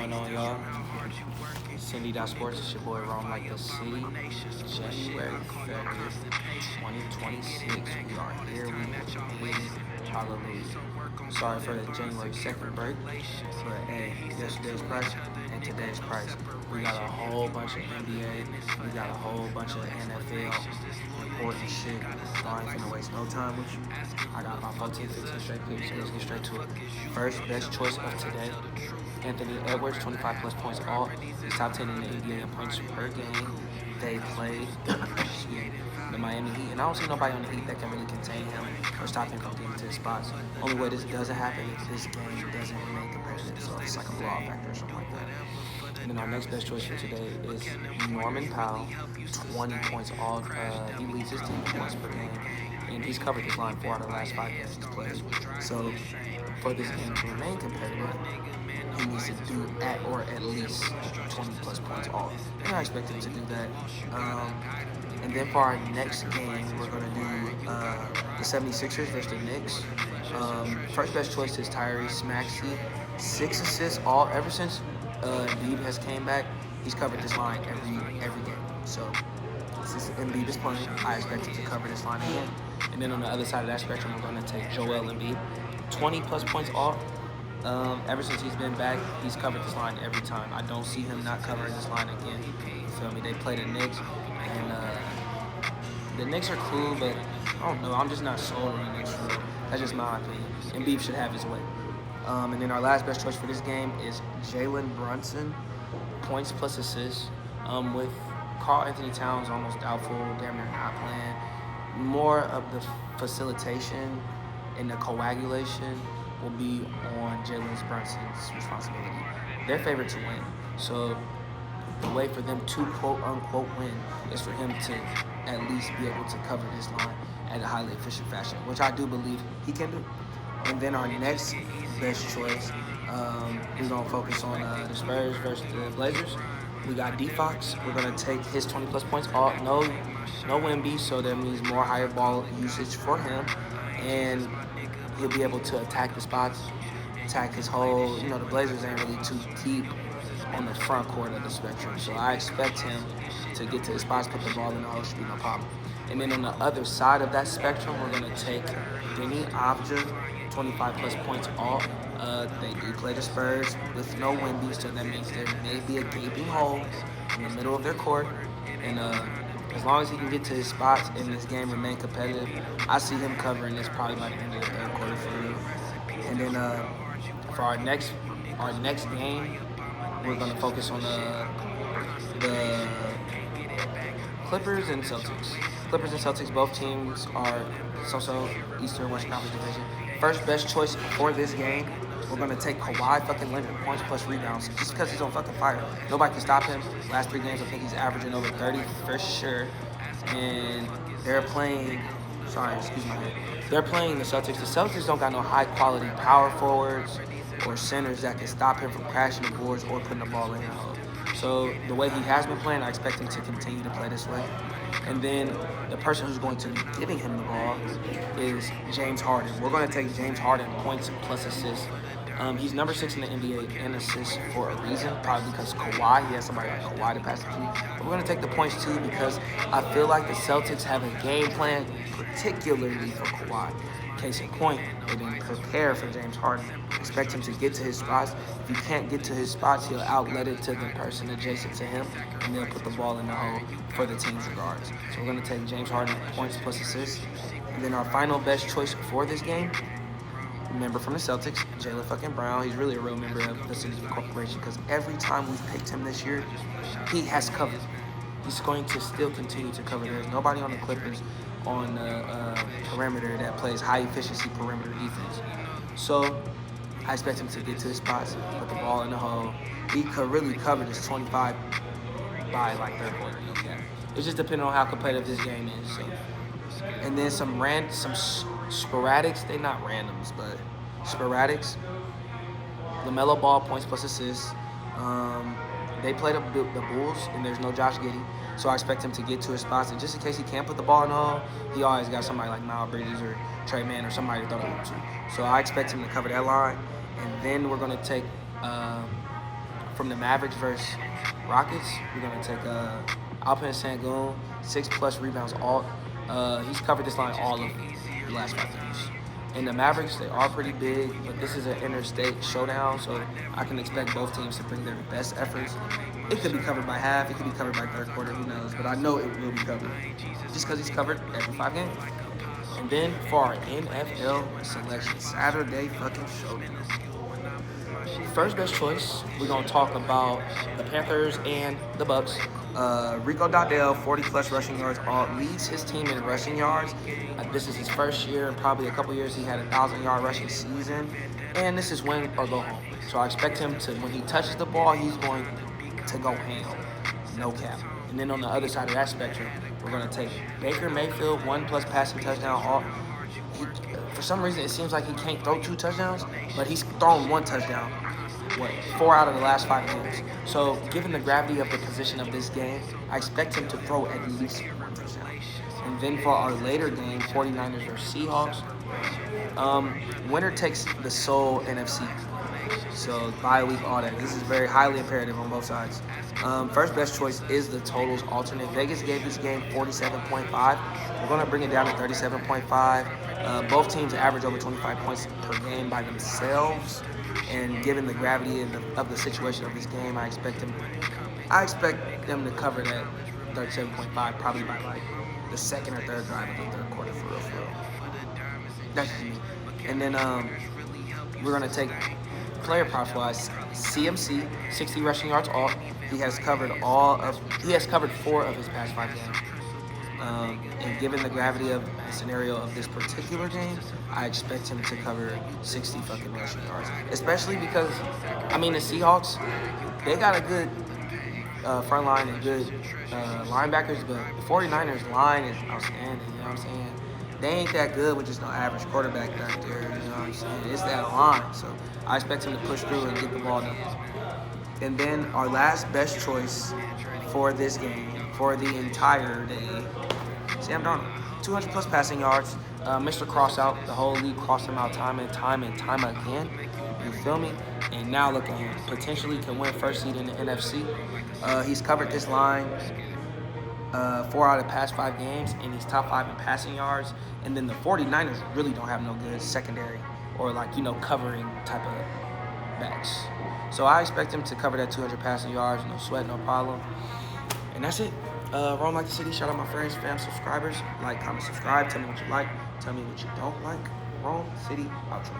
going on, y'all? SYNDI'Sports, it's your boy Rome like the city. January 30th, 2026. We are here. We made it. Hallelujah. Sorry for the January 2nd break, but hey, yesterday's price and today's price. We got a whole bunch of NBA. We got a whole bunch of NFL important shit. So I ain't finna waste no time with you. I got about 14, 15 straight picks, so let's get straight to it. First best choice of today, Anthony Edwards, 25 plus points all. He's top 10 in the NBA in points per game. They played the Miami Heat, and I don't see nobody on the Heat that can really contain him or stop him from getting to his spots. Only way this doesn't happen is this game doesn't remain competitive, so it's like a blowout factor or something like that. And then our next best choice for today is Norman Powell, 20 points all. He leads his team in points per game, and he's covered this line 4 out of the last 5 games he's played. So for this game to remain competitive, he needs to do at least 20 plus points all. And I expect him to do that. And then for our next game, we're going to do the 76ers versus the Knicks. First best choice is Tyrese Maxey. 6 assists all. Ever since Embiid has came back, he's covered this line every game. So since Embiid is playing, I expect him to cover this line again. And then on the other side of that spectrum, we're going to take Joel Embiid. 20 plus points all. Ever since he's been back, he's covered this line every time. I don't see him not covering this line again. You feel me? They play the Knicks, and the Knicks are cool, but I don't know. I'm just not sold on the Knicks for real. That's just my opinion. Embiid should have his way. And then our last best choice for this game is Jalen Brunson, points plus assists. With Karl Anthony Towns almost doubtful, damn near not playing. More of the facilitation and the coagulation will be on Jalen Brunson's responsibility. They're favored to win. So the way for them to quote unquote win is for him to at least be able to cover this line at a highly efficient fashion, which I do believe he can do. And then our next best choice, we're gonna focus on the Spurs versus the Blazers. We got D-Fox. We're gonna take his 20 plus points. No Wemby, so that means more higher ball usage for him, and he'll be able to attack the spots, attack his whole. The Blazers ain't really too deep on the front court of the spectrum, so I expect him to get to his spots, put the ball in the hole, should be no problem. And then on the other side of that spectrum, we're gonna take Denny Avdija, 25 plus points all. They do play the Spurs with no Wemby, so that means there may be a gaping hole in the middle of their court. And as long as he can get to his spots and this game remain competitive, I see him covering this probably by the end of the third quarter for real. And then for our next game, we're gonna focus on the Clippers and Celtics. Clippers and Celtics, both teams are so Eastern Western Conference division. First best choice for this game, we're gonna take Kawhi fucking Leonard, points plus rebounds, just because he's on fucking fire. Nobody can stop him. Last 3 games, I think he's averaging over 30 for sure. And they're playing. They're playing the Celtics. The Celtics don't got no high quality power forwards or centers that can stop him from crashing the boards or putting the ball in the hole. So the way he has been playing, I expect him to continue to play this way. And then the person who's going to be giving him the ball is James Harden. We're going to take James Harden, points plus assists. He's number 6 in the NBA in assists for a reason, probably because Kawhi, he has somebody like Kawhi to pass the key. But we're going to take the points too because I feel like the Celtics have a game plan particularly for Kawhi. Case in point, they didn't prepare for James Harden. Expect him to get to his spots. If he can't get to his spots, he'll outlet it to the person adjacent to him, and they'll put the ball in the hole for the team's regards. So we're going to take James Harden, points plus assists. And then our final best choice for this game, member from the Celtics, Jaylen fucking Brown. He's really a real member of the City Corporation because every time we've picked him this year, he has covered. He's going to still continue to cover. There's nobody on the Clippers on the perimeter that plays high efficiency perimeter defense. So I expect him to get to his spots, put the ball in the hole. He could really cover this 25 by like third quarter. Okay, it's just depending on how competitive this game is. So. And then some sporadics. They're not randoms, but sporadics. LaMelo Ball, points plus assists. They play the Bulls, and there's no Josh Giddey. So I expect him to get to his spots. And just in case he can't put the ball in the hole, he always got somebody like Miles Bridges or Trey Mann or somebody to throw the hoop to. So I expect him to cover that line. And then we're going to take from the Mavericks versus Rockets, we're going to take Alperen Sengun, 6+ rebounds. He's covered this line all of the last 5 games. And the Mavericks, they are pretty big, but this is an interstate showdown, so I can expect both teams to bring their best efforts. It could be covered by half, it could be covered by third quarter, who knows, but I know it will be covered, just because he's covered every 5 games. And then for our NFL selection, Saturday fucking showdown. First best choice, we're going to talk about the Panthers and the Bucks. Rico Dowdle, 40+ rushing yards, leads his team in rushing yards. This is his first year, and probably a couple years he had a 1,000-yard rushing season. And this is win or go home. So I expect him to, when he touches the ball, he's going to go ham. No cap. And then on the other side of that spectrum, we're going to take Baker Mayfield, 1+ passing touchdown. For some reason, it seems like he can't throw 2 touchdowns, but he's thrown 1 touchdown. 4 out of the last 5 games. So, given the gravity of the position of this game, I expect him to throw at least 1 touchdown. And then for our later game, 49ers versus Seahawks, winner takes the sole NFC. So, bye week, all that. This is very highly imperative on both sides. First best choice is the totals alternate. Vegas gave this game 47.5. We're going to bring it down to 37.5. Both teams average over 25 points per game by themselves. And given the gravity of the situation of this game, I expect them to cover that 37.5 probably by like the second or third drive of the third quarter for real. That's just me. And then we're gonna take player props wise. CMC, 60 rushing yards. He has covered 4 of his past 5 games. And given the gravity of the scenario of this particular game, I expect him to cover 60 fucking rushing yards. Especially because, the Seahawks, they got a good front line and good linebackers, but the 49ers line is outstanding, you know what I'm saying? They ain't that good with just no average quarterback back there, you know what I'm saying? It's that line, so I expect him to push through and get the ball done. And then our last best choice for this game, for the entire day, Sam Darnold, 200+ passing yards. Mr. Crossout, the whole league crossed him out time and time again. You feel me? And now look at him. Potentially can win first seed in the NFC. He's covered this line 4 out of the past 5 games, and he's top 5 in passing yards. And then the 49ers really don't have no good secondary or covering type of backs. So I expect him to cover that 200 passing yards, no sweat, no problem. And that's it. Roam like the city. Shout out my friends, fam, subscribers. Like, comment, subscribe. Tell me what you like. Tell me what you don't like. Roam City outro.